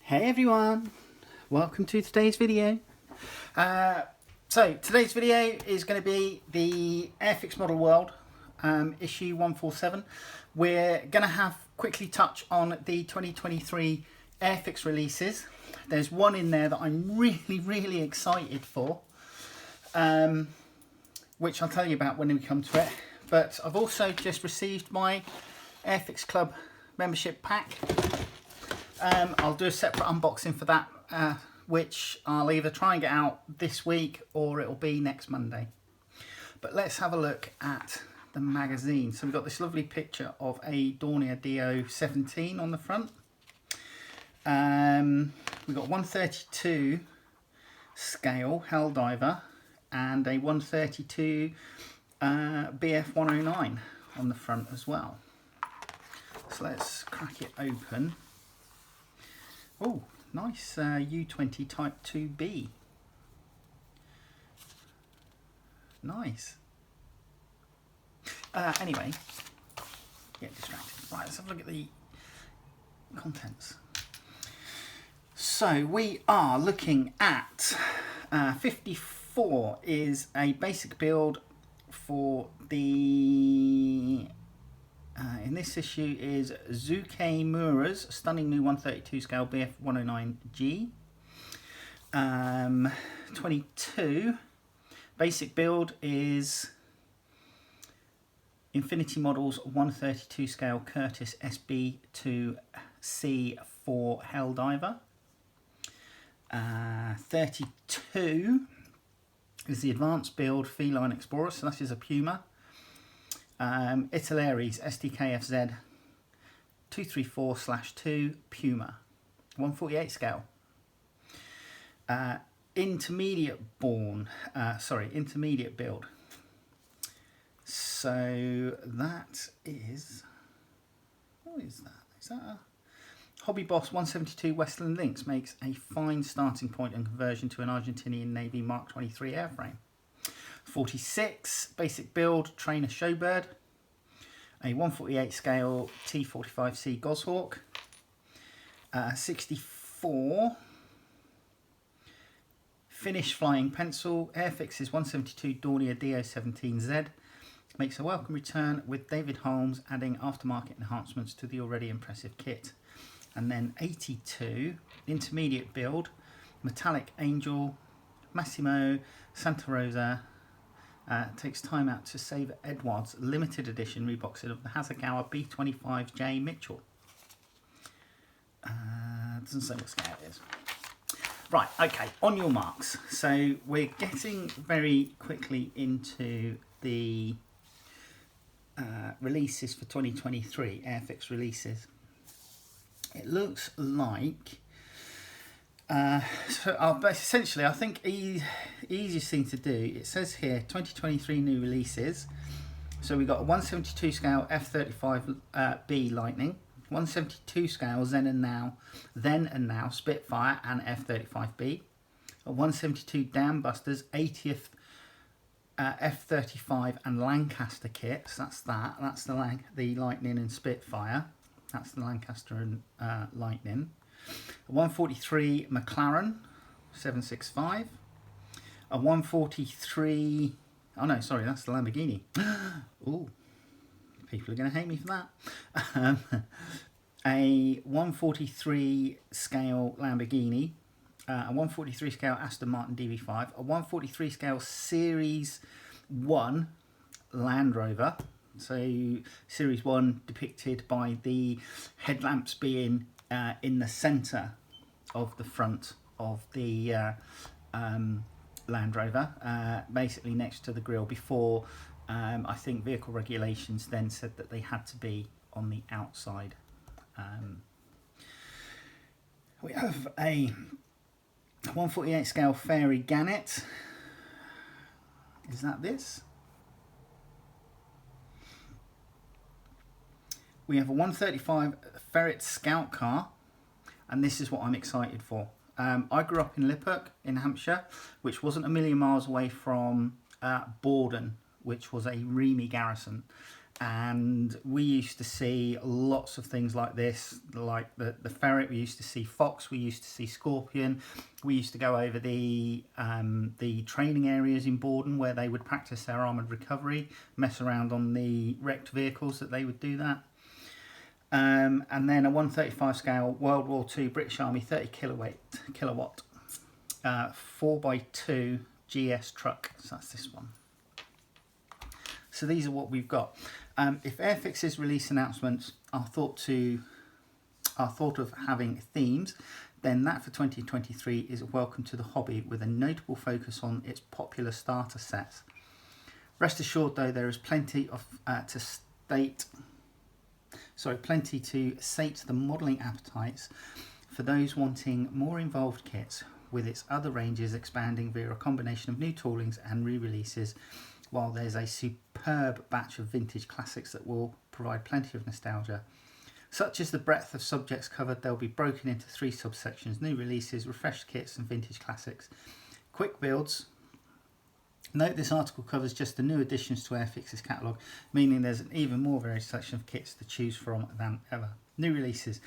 Hey everyone, welcome to today's video. So today's video is going to be the Airfix Model World issue 147. We're going to quickly touch on the 2023 Airfix releases. There's one in there that I'm really excited for, which I'll tell you about when we come to it. But I've also just received my Airfix Club membership pack. I'll do a separate unboxing for that, which I'll either try and get out this week or it'll be next Monday. But let's have a look at the magazine. So we've got this lovely picture of a Dornier DO17 on the front. We've got 132 scale Helldiver and a 132 BF109 on the front as well. So let's crack it open. Oh, nice U20 Type 2B. Nice. Anyway, get distracted. Right, let's have a look at the contents. So we are looking at 54 is a basic build for the in this issue is Zuke Mura's stunning new 132 scale BF109G. 22 basic build is Infinity Models 132 scale Curtis SB2C4 Helldiver. 32 is the advanced build Feline Explorer, so that is a Puma. Itileris SDKFZ 234/2 Puma 148 scale. Intermediate build. So that is, what is that? Is that a Hobby Boss 172 Westland Lynx makes a fine starting point and conversion to an Argentinian Navy Mark 23 airframe. 46 basic build Trainer Showbird, a 148 scale T45C Goshawk. 64 Finnish Flying Pencil Airfix's 172 Dornier DO17Z makes a welcome return with David Holmes adding aftermarket enhancements to the already impressive kit. And then 82 intermediate build Metallic Angel Massimo Santa Rosa takes time out to save Edward's limited edition reboxing of the Hasegawa B25J Mitchell. Doesn't say what scale it is. Right, okay, on your marks. So we're getting very quickly into the releases for 2023, Airfix releases. It looks like essentially, I think easiest thing to do, it says here 2023 new releases. So we've got a 172 scale F-35B Lightning, 172 scale Then and Now Spitfire and F-35B, a 172 Dam Busters 80th F-35 and Lancaster kits. That's the Lightning and Spitfire. That's the Lancaster and Lightning. A 143 McLaren 765, a 143, oh no, sorry, that's the Lamborghini. Ooh, people are going to hate me for that. A 143 scale Lamborghini, a 143 scale Aston Martin DB5, a 143 scale Series 1 Land Rover. So Series 1 depicted by the headlamps being in the centre of the front of the Land Rover, basically next to the grille, before I think vehicle regulations then said that they had to be on the outside. We have a 148 scale Fairy Gannet. Is that this? We have a 135 Ferret Scout Car, and this is what I'm excited for. I grew up in Lippert in Hampshire, which wasn't a million miles away from Borden, which was a Remy garrison. and we used to see lots of things like this, like the ferret. We used to see fox. We used to see scorpion. We used to go over the training areas in Borden where they would practice their armoured recovery, mess around on the wrecked vehicles that they would do that. And then a 135 scale World War II British Army 30 kilowatt 4x2 GS truck. So that's this one. So these are what we've got. If Airfix's release announcements are thought of having themes, then that for 2023 is a welcome to the hobby with a notable focus on its popular starter sets. Rest assured, though, there is plenty to sate the modelling appetites for those wanting more involved kits, with its other ranges expanding via a combination of new toolings and re-releases, while there's a superb batch of vintage classics that will provide plenty of nostalgia. Such is the breadth of subjects covered, they'll be broken into 3 subsections: new releases, refreshed kits and vintage classics. Quick builds. Note this article covers just the new additions to Airfix's catalogue, meaning there's an even more varied selection of kits to choose from than ever. New releases.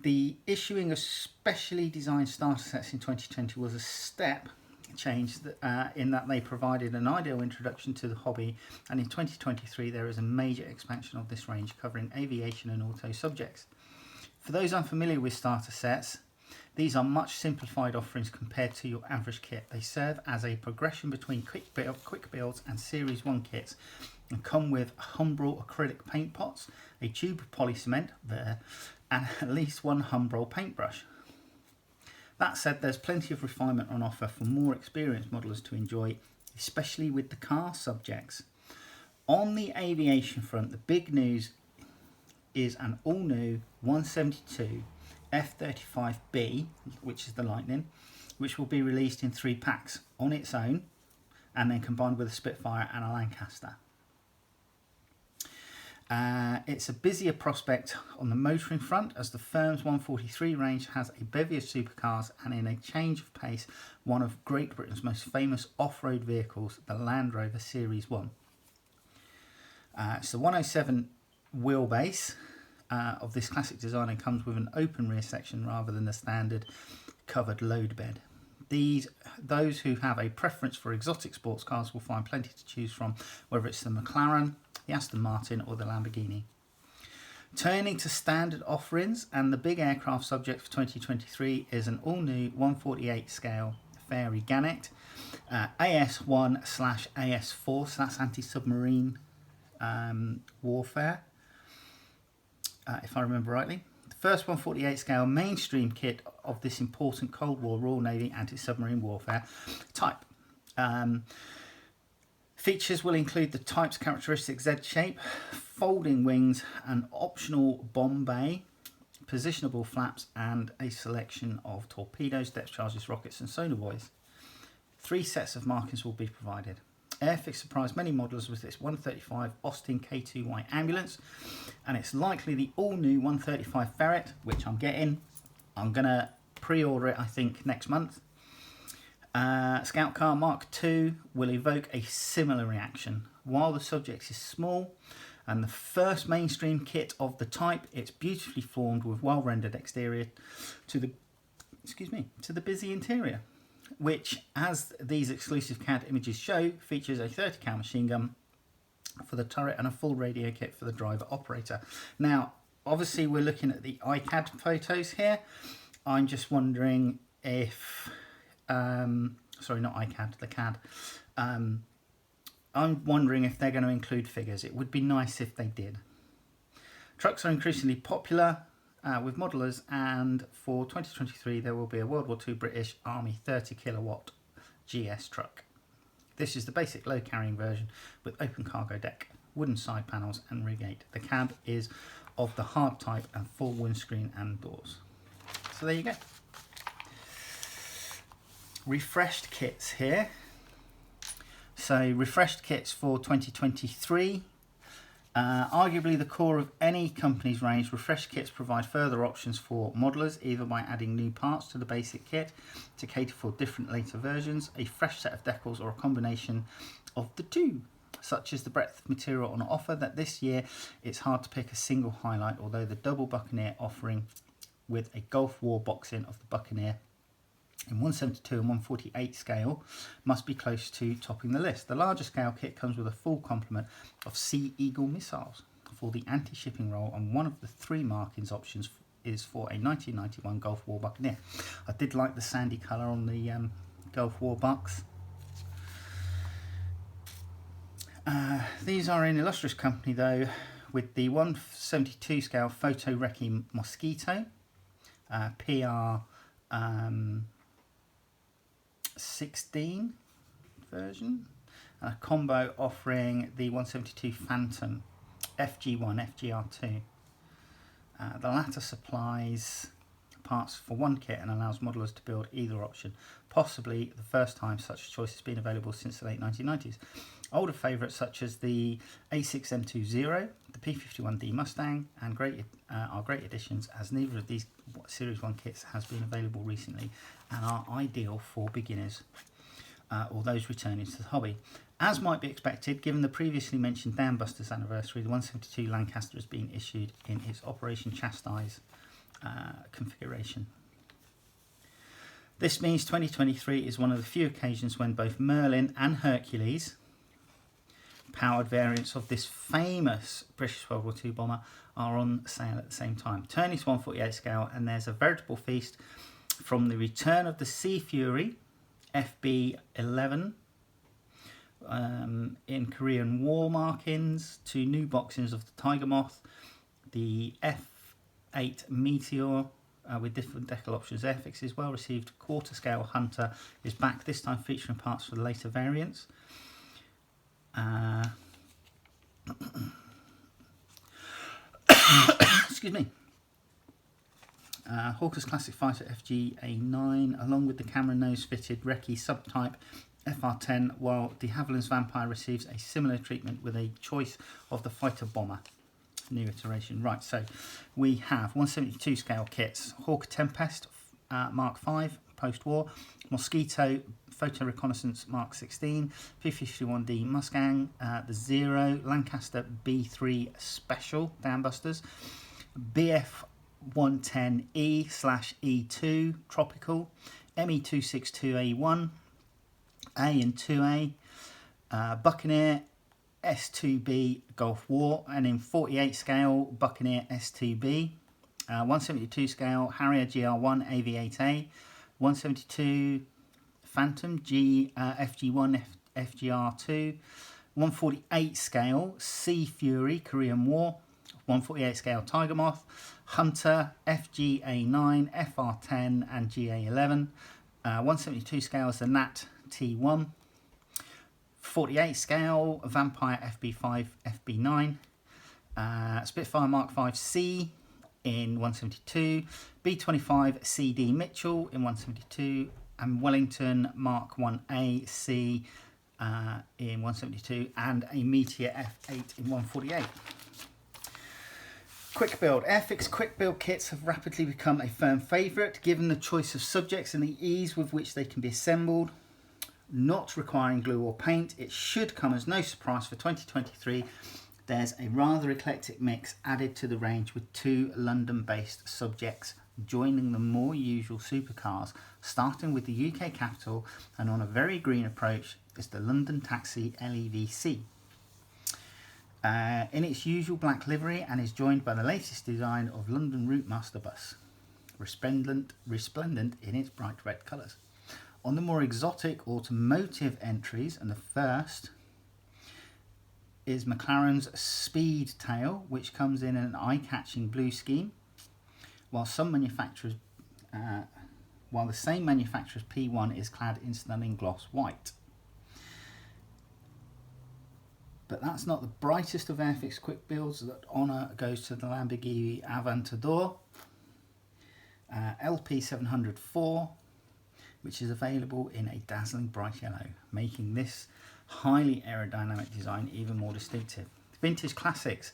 The issuing of specially designed starter sets in 2020 was a step change in that they provided an ideal introduction to the hobby, and in 2023 there is a major expansion of this range covering aviation and auto subjects. For those unfamiliar with starter sets, these are much simplified offerings compared to your average kit. They serve as a progression between quick builds and Series 1 kits and come with Humbrol acrylic paint pots, a tube of poly cement and at least one Humbrol paintbrush. That said, there's plenty of refinement on offer for more experienced modelers to enjoy, especially with the car subjects. On the aviation front, the big news is an all-new 172 F-35B, which is the Lightning, which will be released in 3 packs on its own and then combined with a Spitfire and a Lancaster. It's a busier prospect on the motoring front, as the firm's 143 range has a bevy of supercars and, in a change of pace, one of Great Britain's most famous off-road vehicles, the Land Rover Series 1. It's the 107 wheelbase of this classic design and comes with an open rear section rather than the standard covered load bed. Those who have a preference for exotic sports cars will find plenty to choose from, whether it's the McLaren, the Aston Martin or the Lamborghini. Turning to standard offerings, and the big aircraft subject for 2023 is an all-new 148 scale Fairey Gannet AS1/AS4, so that's anti-submarine warfare, if I remember rightly. The first 148 scale mainstream kit of this important Cold War Royal Navy anti-submarine warfare type. Features will include the type's characteristic Z shape, folding wings, an optional bomb bay, positionable flaps, and a selection of torpedoes, depth charges, rockets, and sonar buoys. 3 sets of markings will be provided. Airfix surprised many modellers with its 135 Austin K2Y ambulance, and it's likely the all-new 135 Ferret, which I'm getting. I'm going to pre-order it, I think, next month. Scout Car Mark II will evoke a similar reaction. While the subject is small and the first mainstream kit of the type, it's beautifully formed with well-rendered exterior to the busy interior, which, as these exclusive CAD images show, features a 30 cal machine gun for the turret and a full radio kit for the driver operator. Now, obviously we're looking at the iCAD photos here. I'm just wondering if sorry, not iCAD, the CAD. I'm wondering if they're going to include figures. It would be nice if they did. Trucks are increasingly popular with modellers, and for 2023 there will be a World War II British Army 30 kilowatt GS truck. This is the basic load carrying version with open cargo deck, wooden side panels and rig gate. The cab is of the hard type and full windscreen and doors. So there you go. Refreshed kits here. So refreshed kits for 2023. Arguably the core of any company's range, refreshed kits provide further options for modelers, either by adding new parts to the basic kit to cater for different later versions, a fresh set of decals, or a combination of the two. such as the breadth of material on offer, that this year it's hard to pick a single highlight, although the double Buccaneer offering with a Gulf War box-in of the Buccaneer in 172 and 148 scale must be close to topping the list. The larger scale kit comes with a full complement of Sea Eagle missiles for the anti-shipping role, and one of the 3 markings options is for a 1991 Gulf War Buccaneer. I did like the sandy colour on the Gulf War bucks. These are in illustrious company though, with the 172 scale Photo Recce Mosquito, PR 16 version, and a combo offering the 172 Phantom FG1 FGR2. The latter supplies parts for one kit and allows modelers to build either option, possibly the first time such a choice has been available since the late 1990s. Older favourites such as the A6 M20, the P51D Mustang, and are great additions, as neither of these Series 1 kits has been available recently and are ideal for beginners or those returning to the hobby. As might be expected, given the previously mentioned Dam Busters anniversary, the 172 Lancaster has been issued in its Operation Chastise configuration. This means 2023 is one of the few occasions when both Merlin and Hercules, powered variants of this famous British World War II bomber, are on sale at the same time. Turn is 148 scale, and there's a veritable feast from the return of the Sea Fury FB11 in Korean War markings to new boxings of the Tiger Moth, the F8 Meteor with different decal options. Airfix's well received quarter scale Hunter is back, this time featuring parts for the later variants. Excuse me. Hawker's Classic Fighter FG-A9, along with the camera nose fitted Recce subtype FR10, while de Havilland's Vampire receives a similar treatment with a choice of the fighter bomber. New iteration. Right, so we have 172 scale kits: Hawker Tempest Mark V post-war, Mosquito Photo Reconnaissance Mark 16, P51D Mustang, the Zero, Lancaster B3 Special Dam Busters, BF 110E/E2 Tropical, ME262A1, A and 2A, Buccaneer S2B Gulf War, and in 48 scale Buccaneer S2B, 172 scale Harrier GR1 AV8A, 172 Phantom FG1 FGR2, 148 scale Sea Fury Korean War, 148 scale Tiger Moth, Hunter FG-A9, FR10 and GA11, 172 scale is the Nat T1, 48 scale Vampire FB5 FB9, Spitfire Mark 5C in 172, B25 CD Mitchell in 172, and Wellington Mark 1A C in 172, and a Meteor F8 in 148. Quick build. Airfix quick build kits have rapidly become a firm favourite, given the choice of subjects and the ease with which they can be assembled, not requiring glue or paint. It should come as no surprise for 2023. There's a rather eclectic mix added to the range, with 2 London-based subjects joining the more usual supercars, starting with the UK capital, and on a very green approach is the London Taxi LEVC. In its usual black livery, and is joined by the latest design of London Route Master Bus, resplendent in its bright red colours. On the more exotic automotive entries, and the first is McLaren's Speed Tail, which comes in an eye-catching blue scheme, while the same manufacturer's P1 is clad in stunning gloss white. But that's not the brightest of Airfix quick builds. That honour goes to the Lamborghini Aventador LP704, which is available in a dazzling bright yellow, making this highly aerodynamic design even more distinctive. Vintage Classics.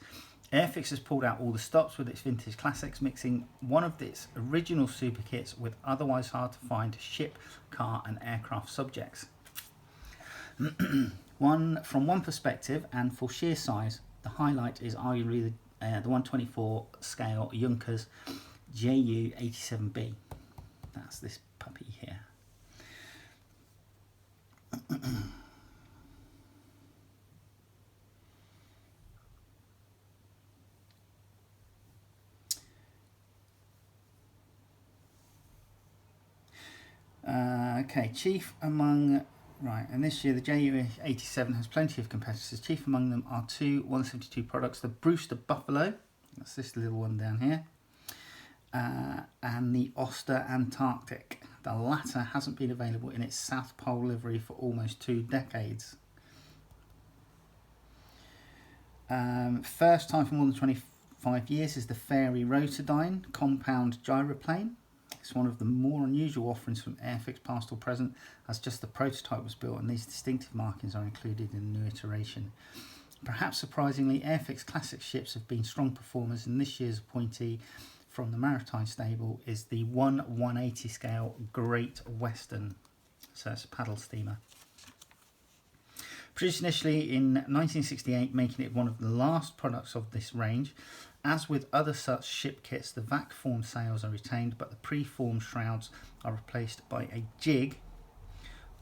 Airfix has pulled out all the stops with its Vintage Classics, mixing one of its original super kits with otherwise hard to find ship, car and aircraft subjects. From one perspective and for sheer size, the highlight is arguably the 124 scale Junkers JU87B. That's this puppy here. Okay, chief among... Right, and this year the JU87 has plenty of competitors. Chief among them are two 172 products. The Brewster Buffalo, that's this little one down here, and the Oster Antarctic. The latter hasn't been available in its South Pole livery for almost 2 decades. First time for more than 25 years is the Fairy Rotodyne compound gyroplane. It's one of the more unusual offerings from Airfix past or present, as just the prototype was built and these distinctive markings are included in the new iteration. Perhaps surprisingly, Airfix classic ships have been strong performers, and this year's appointee from the Maritime stable is the 1/180 scale Great Western. So it's a paddle steamer. Produced initially in 1968, making it one of the last products of this range. As with other such ship kits, the vac form sails are retained, but the pre-formed shrouds are replaced by a jig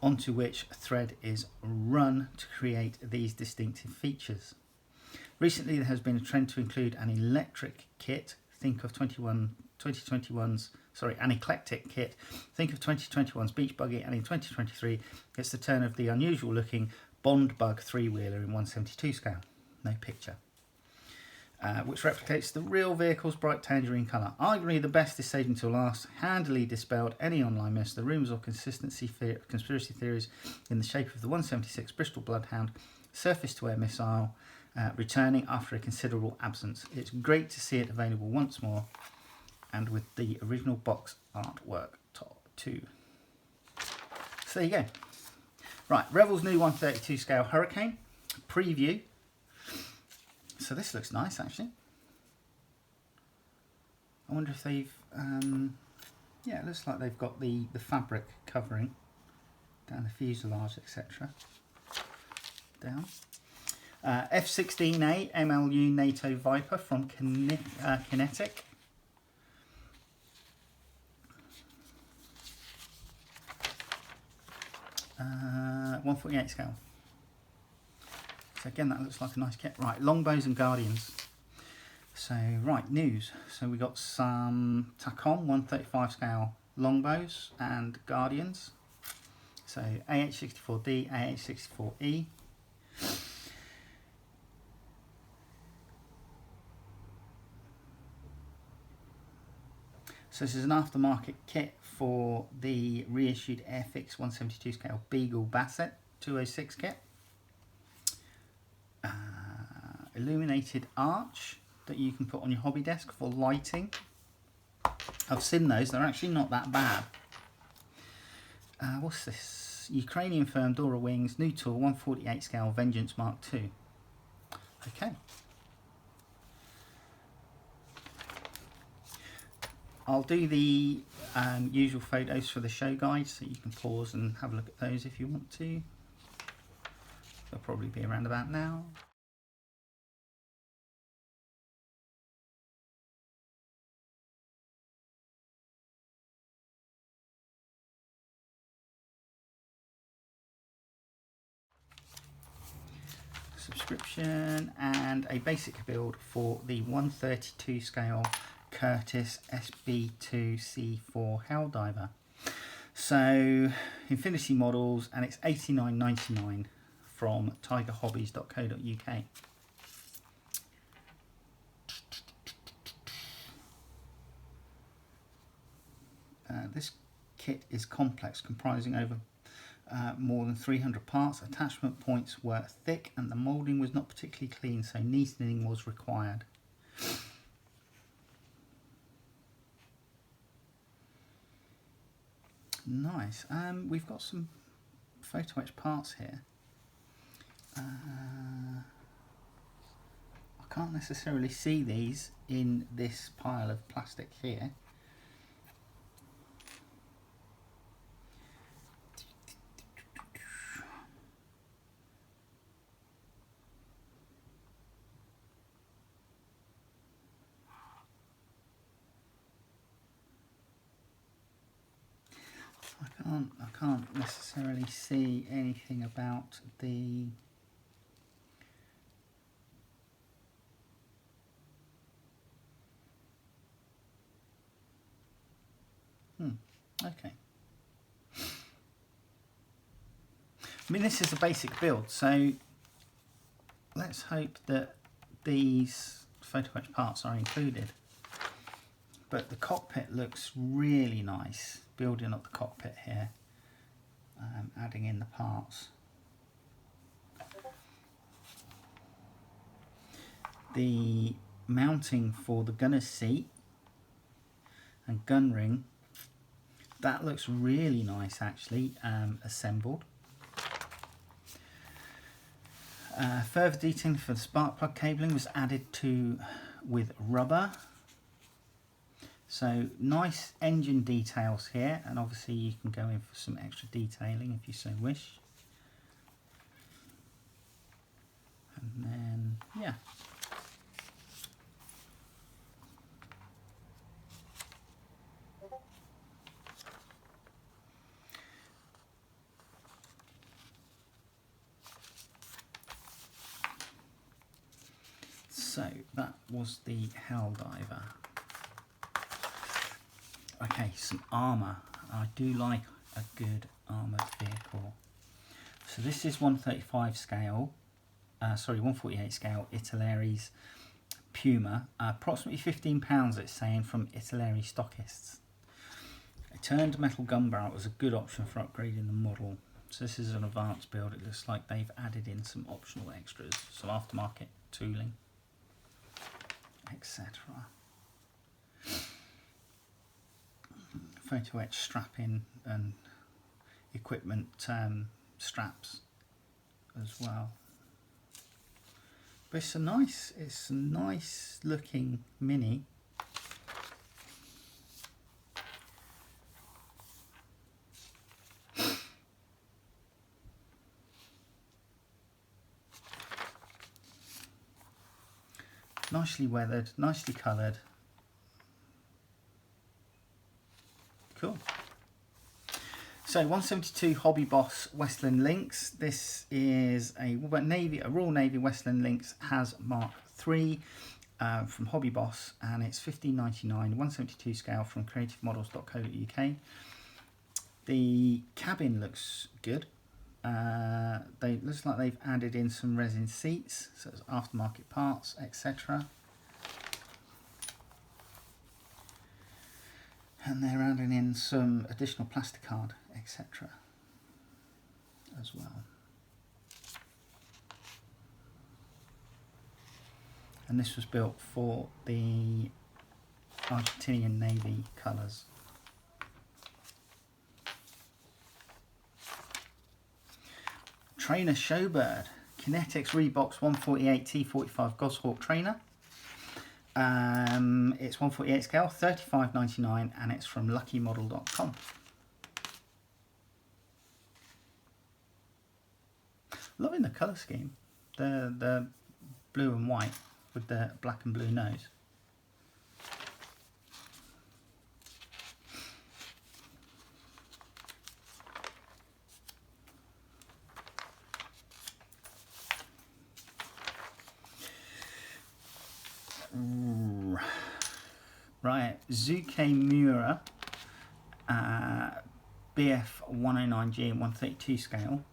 onto which thread is run to create these distinctive features. Recently, there has been a trend to include an electric kit. Think of an eclectic kit. Think of 2021's Beach Buggy, and in 2023, it's the turn of the unusual looking Bond Bug 3-wheeler in 172 scale. No picture. Which replicates the real vehicle's bright tangerine colour. Arguably the best is saved until last, handily dispelled any online myths, the rumours or conspiracy theories in the shape of the 176 Bristol Bloodhound surface-to-air missile returning after a considerable absence. It's great to see it available once more, and with the original box artwork too. So there you go. Right, Revell's new 132 scale Hurricane preview. So this looks nice, actually. I wonder if they've, yeah, it looks like they've got the fabric covering down the fuselage, etc. Down. F-16A MLU NATO Viper from Kinetic. Uh, 148 scale. So again, that looks like a nice kit. Right, longbows and guardians. So, right, news. So we got some Tacom 135 scale longbows and guardians. So AH64D, AH64E. So this is an aftermarket kit for the reissued Airfix 172 scale Beagle Basset 206 kit. Illuminated arch that you can put on your hobby desk for lighting. I've seen those, they're actually not that bad. What's this? Ukrainian firm Dora Wings, new tool, 148 scale Vengeance Mark II. Okay. I'll do the usual photos for the show guide, so you can pause and have a look at those if you want to. They'll probably be around about now. Subscription and a basic build for the 132 scale Curtis SB2C4 Helldiver. So Infinity models, and it's $89.99 from tigerhobbies.co.uk. This kit is complex, comprising over more than 300 parts. Attachment points were thick and the moulding was not particularly clean, so neatening was required. Nice. We've got some photo etched parts here. I can't necessarily see these in this pile of plastic here. can't necessarily see anything about the okay. I mean, this is a basic build, so let's hope that these photo etch parts are included. But the cockpit looks really nice, building up the cockpit here, adding in the parts. The mounting for the gunner's seat and gun ring, that looks really nice actually, assembled. Further detailing for the spark plug cabling was added to with rubber. So nice engine details here, and obviously you can go in for some extra detailing if you so wish. And then, yeah. So that was the Helldiver. Okay, some armour. I do like a good armoured vehicle. So this is 135 scale, 148 scale Italer's Puma. Approximately £15 it's saying from Italeri stockists. A turned metal gun barrel was a good option for upgrading the model. So this is an advanced build. It looks like they've added in some optional extras, some aftermarket tooling, etc. Photo etch strapping and equipment straps as well. But it's a nice looking Mini. Nicely weathered, nicely coloured. Cool. So 172 Hobby Boss Westland Lynx. This is a Royal Navy Westland Lynx has Mark III from Hobby Boss, and it's $15.99, 172 scale from creativemodels.co.uk. The cabin looks good. Looks like they've added in some resin seats, so it's aftermarket parts, etc. And they're adding in some additional plasticard, etc. as well. And this was built for the Argentinian Navy colours. Trainer Showbird, Kinetics Reeboks 148 T45 Goshawk Trainer. It's 148 scale, $35.99, and it's from luckymodel.com. Loving the colour scheme, the blue and white with the black and blue nose. Right, Zuke BF 109G and 132 scale,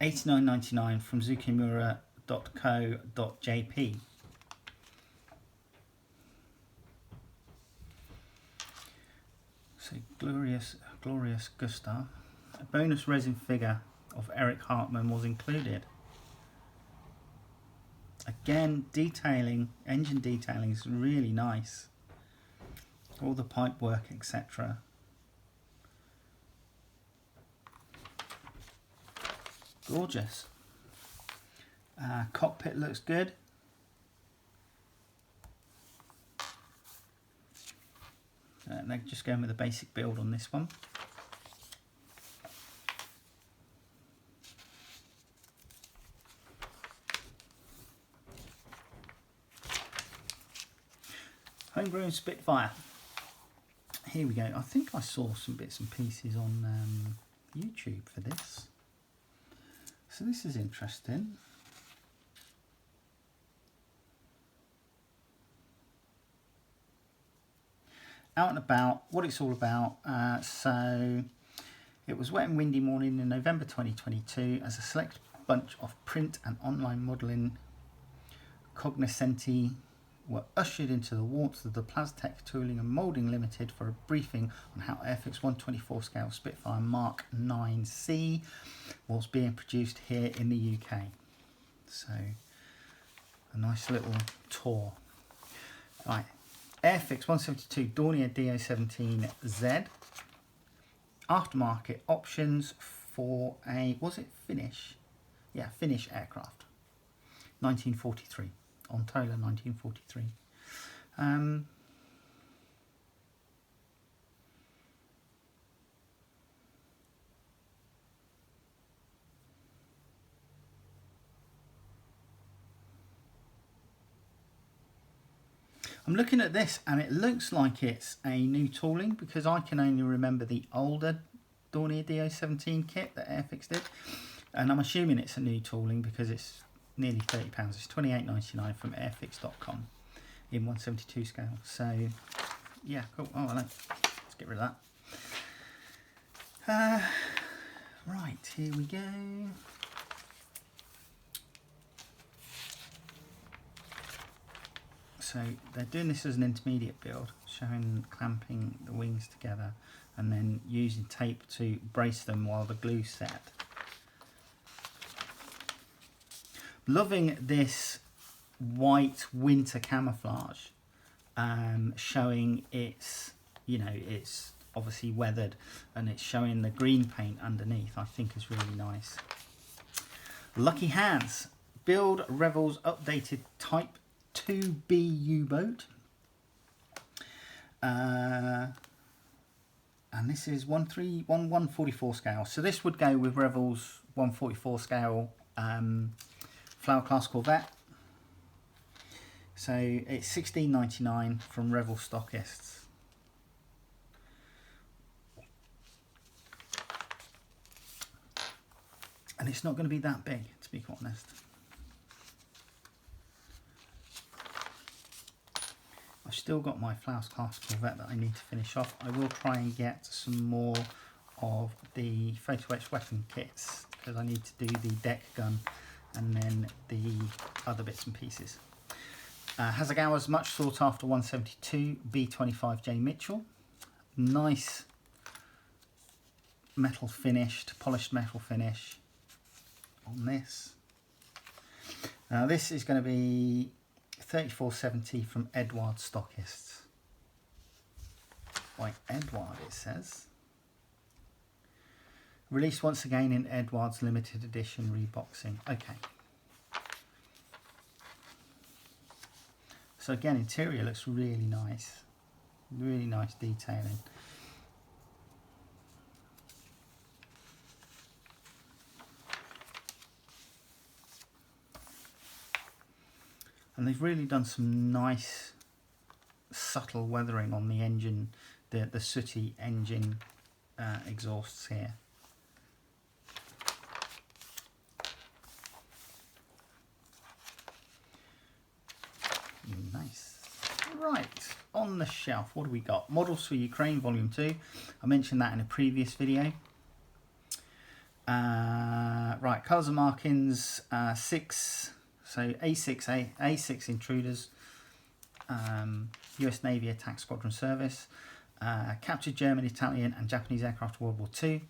$89.99 from zukemura.co.jp. So glorious Gustav. A bonus resin figure of Eric Hartmann was included. Again, engine detailing is really nice. All the pipe work, etc. Gorgeous. Cockpit looks good. They're just going with a basic build on this one. Homegrown Spitfire. here we go. I think I saw some bits and pieces on YouTube for this. So this is interesting. Out and about, what it's all about. So it was wet and windy morning in November 2022 as a select bunch of print and online modelling cognoscenti were ushered into the warmth of the Plastech Tooling and Moulding Limited for a briefing on how Airfix 124 scale Spitfire Mark 9C was being produced here in the UK. So a nice little tour. Right, Airfix 172 Dornier DO17Z. Aftermarket options for a, was it Finnish? Yeah, Finnish aircraft. 1943. On Tola 1943. I'm looking at this and it looks like it's a new tooling because I can only remember the older Dornier DO17 kit that Airfix did, and I'm assuming it's a new tooling because it's nearly £30. It's $28.99 from airfix.com in 172 scale. So yeah, cool. Oh, hello. Let's get rid of that. Right, here we go. So they're doing this as an intermediate build, showing clamping the wings together and then using tape to brace them while the glue's set. Loving this white winter camouflage, showing it's, you know, it's obviously weathered and it's showing the green paint underneath. I think is really nice. Lucky Hands, build Revel's updated Type 2B U-boat. And this is 144 scale. So this would go with Revel's 144 scale Flower Class Corvette. So it's $16.99 from Revel stockists. And it's not going to be that big, to be quite honest. I've still got my Flower Class Corvette that I need to finish off. I will try and get some more of the photo etched weapon kits because I need to do the deck gun and then the other bits and pieces. Hasegawa's much sought after 172 B25J Mitchell. Nice metal finished, polished metal finish on this. Now this is going to be $34.70 from Edward stockists. By Edward it says. Released once again in Edward's limited edition reboxing. Okay. So again, interior looks really nice. Really nice detailing. And they've really done some nice subtle weathering on the engine, the sooty engine exhausts here. Nice. Right, on the shelf, what do we got? Models for Ukraine Volume 2. I mentioned that in a previous video. Right, colours and markings, 6, so A6 intruders, US Navy Attack Squadron Service, captured German, Italian and Japanese aircraft World War II,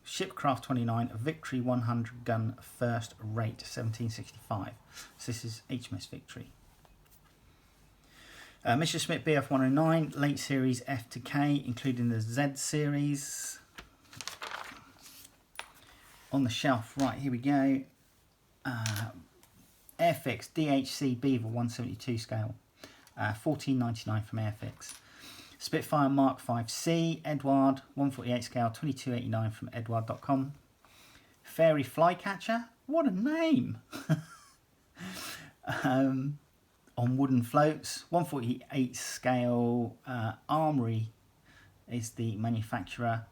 Shipcraft 29, Victory 100 gun first rate 1765. So this is HMS Victory. Messerschmitt Bf 109, late series F to K, including the Z series. On the shelf, right, here we go. Airfix DHC Beaver 172 scale, $14.99 from Airfix. Spitfire Mark 5C, Edward, 148 scale, $22.89 from Edward.com. Fairy Flycatcher, what a name! on wooden floats. 148 scale Armory is the manufacturer,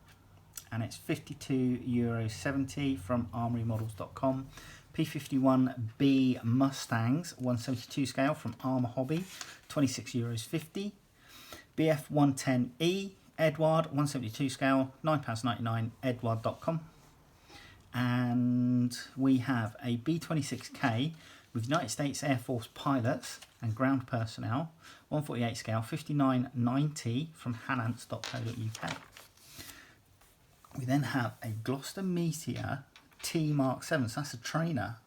and it's €52.70 from armorymodels.com. P51B Mustangs 172 scale from Armour Hobby, €26.50. BF110E Edward 172 scale, £9.99, edward.com. And we have a B26K with United States Air Force pilots and ground personnel, 148 scale, $59.90 from hanance.co.uk. We then have a Gloucester Meteor T Mark 7, so that's a trainer.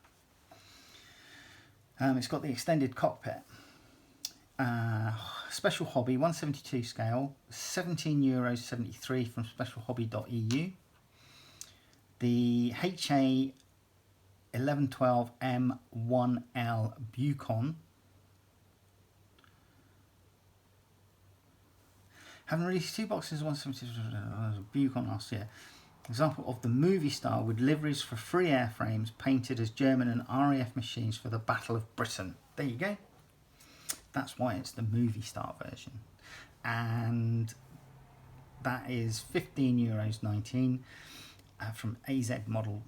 It's got the extended cockpit. Special Hobby 172 scale, €17.73 from specialhobby.eu. The HA 1112M1L Bucon. Having released 2 boxes of 172 Bucon last year. Example of the movie star with liveries for 3 airframes painted as German and RAF machines for the Battle of Britain. There you go. That's why it's the movie star version. And that is €15.19 from azmodel.cz.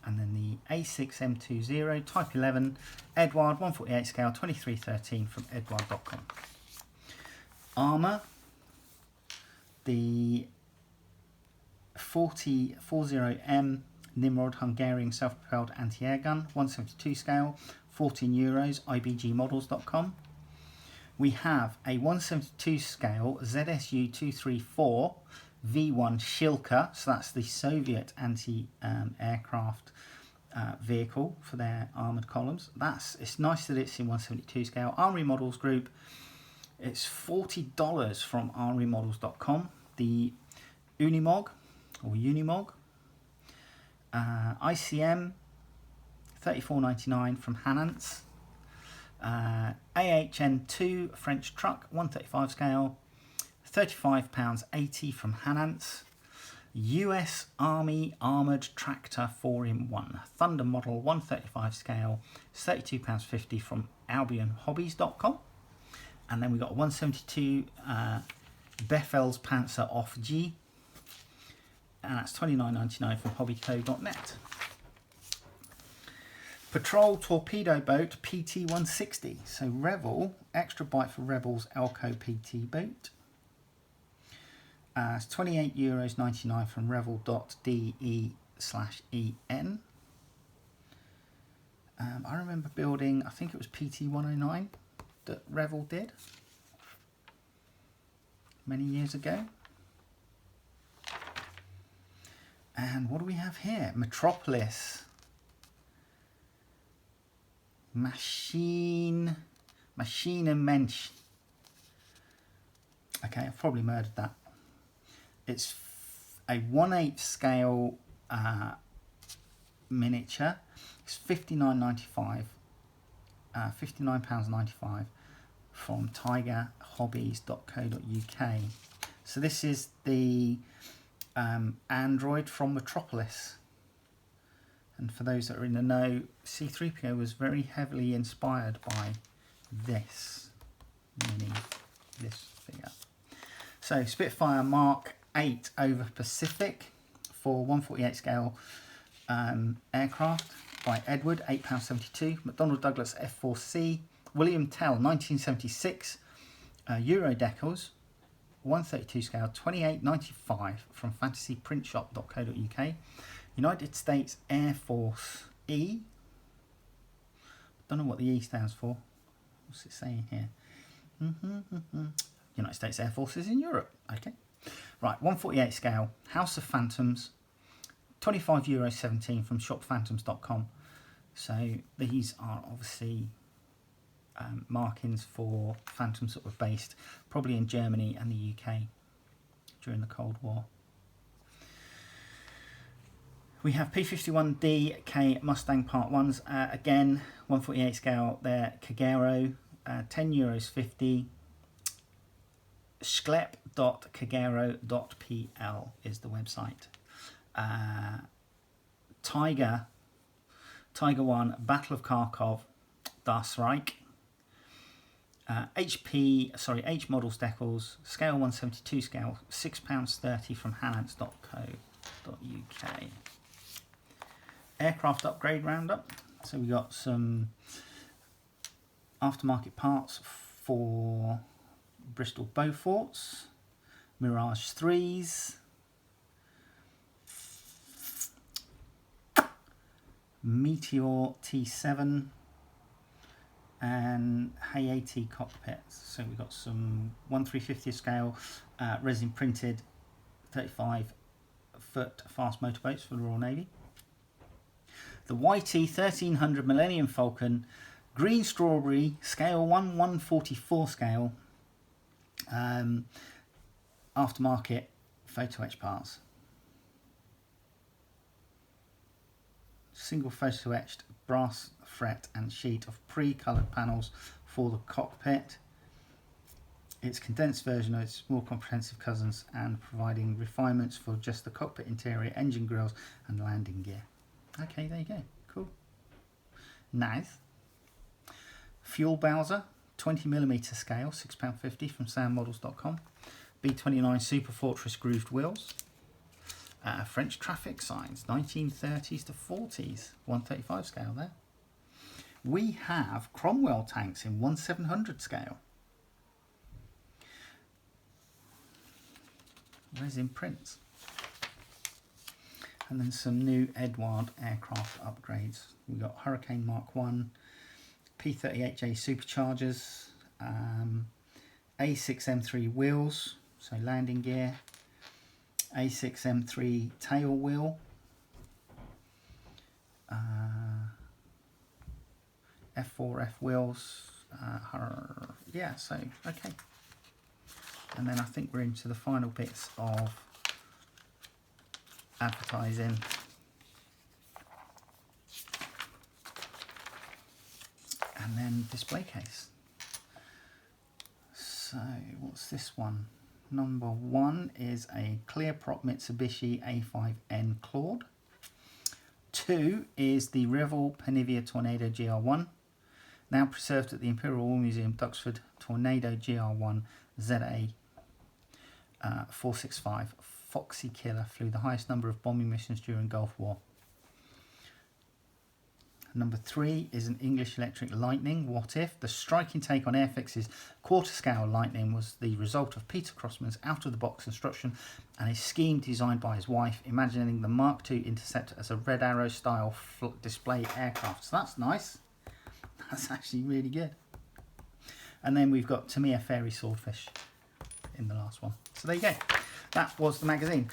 And then the A6M20 Type 11 Edward 148 scale, $23.13 from edward.com. Armour, the 40M Nimrod Hungarian self-propelled anti-air gun, 172 scale, €14, ibgmodels.com. We have a 172 scale ZSU 234 V1 Shilka, so that's the Soviet anti-aircraft vehicle for their armoured columns. It's nice that it's in 172 scale. Armory Models Group, it's $40 from armorymodels.com. The Unimog, ICM, $34.99 from Hanance. AHN2 French truck, 135 scale, £35.80 from Hanance. US Army Armoured Tractor 4-in-1 Thunder model 135 scale, £32.50 from albionhobbies.com. And then we got a 172 Befels Panzer Off G, and that's $29.99 from hobbyco.net. Patrol Torpedo Boat PT160. So Revel, extra bite for Rebel's Elco PT boat. It's €28.99 from revel.de/en. I remember building, I think it was PT109 that Revel did many years ago. And what do we have here? Metropolis. Machine and Mensch. Okay, I've probably murdered that. It's a 1/8 scale miniature. It's £59.95. £59.95 from tigerhobbies.co.uk. So this is the Android from Metropolis. And for those that are in the know, C3PO was very heavily inspired by this figure. So Spitfire Mark 8 over Pacific for 148 scale aircraft by Edward, £8.72. McDonnell Douglas F4C, William Tell 1976 Euro decals, 132 scale, £28.95 from fantasyprintshop.co.uk. United States Air Force E. Don't know what the E stands for. What's it saying here? United States Air Forces in Europe. Okay. Right, 148 scale, House of Phantoms, €25.17 from shopphantoms.com. So these are obviously markings for Phantoms that were based probably in Germany and the UK during the Cold War. We have P51DK Mustang Part 1s, again 148 scale, they're Kagero, €10.50. Sklep.kagero.pl is the website. Tiger 1 Battle of Kharkov, Das Reich. H models decals, scale 172 scale, £6.30 from hannants.co.uk. Aircraft upgrade roundup. So we got some aftermarket parts for Bristol Beauforts, Mirage 3s, Meteor T7, and Hayati cockpits. So we've got some 1/350 scale resin printed 35-foot fast motorboats for the Royal Navy. The YT 1300 Millennium Falcon, green strawberry, scale 1/144 scale, aftermarket photo etch parts. Single photo etched brass fret and sheet of pre-coloured panels for the cockpit. Its condensed version of its more comprehensive cousins and providing refinements for just the cockpit interior, engine grills and landing gear. Okay, there you go. Cool. Nice. Fuel Bowser, 20mm scale, £6.50 from soundmodels.com. B29 Super Fortress grooved wheels. French traffic signs, 1930s to 40s, 135 scale there. We have Cromwell tanks in 1/700 scale. Resin prints. And then some new Edward aircraft upgrades. We've got Hurricane Mark 1, P-38J superchargers, A6M3 wheels, so landing gear, A6M3 tail wheel, F4F wheels, yeah, so okay. And then I think we're into the final bits of advertising. And then display case. So what's this one? Number 1 is a clear prop Mitsubishi A5N Claude. 2 is the Revell Panivia Tornado GR1, now preserved at the Imperial War Museum, Duxford. Tornado GR1 ZA 465 Foxy Killer, flew the highest number of bombing missions during Gulf War. Number 3 is an English Electric Lightning. What if? The striking take on Airfix's quarter-scale Lightning was the result of Peter Crossman's out-of-the-box construction and a scheme designed by his wife, imagining the Mark II Interceptor as a Red Arrow-style display aircraft. So that's nice. That's actually really good. And then we've got Tamiya Fairy Swordfish in the last one. So there you go. That was the magazine.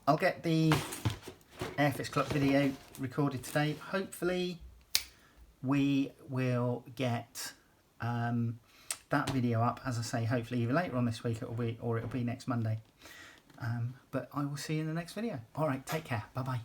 I'll get the Airfix Club video recorded today. Hopefully we will get that video up, as I say, hopefully either later on this week it'll be next Monday. But I will see you in the next video. All right, take care. Bye bye.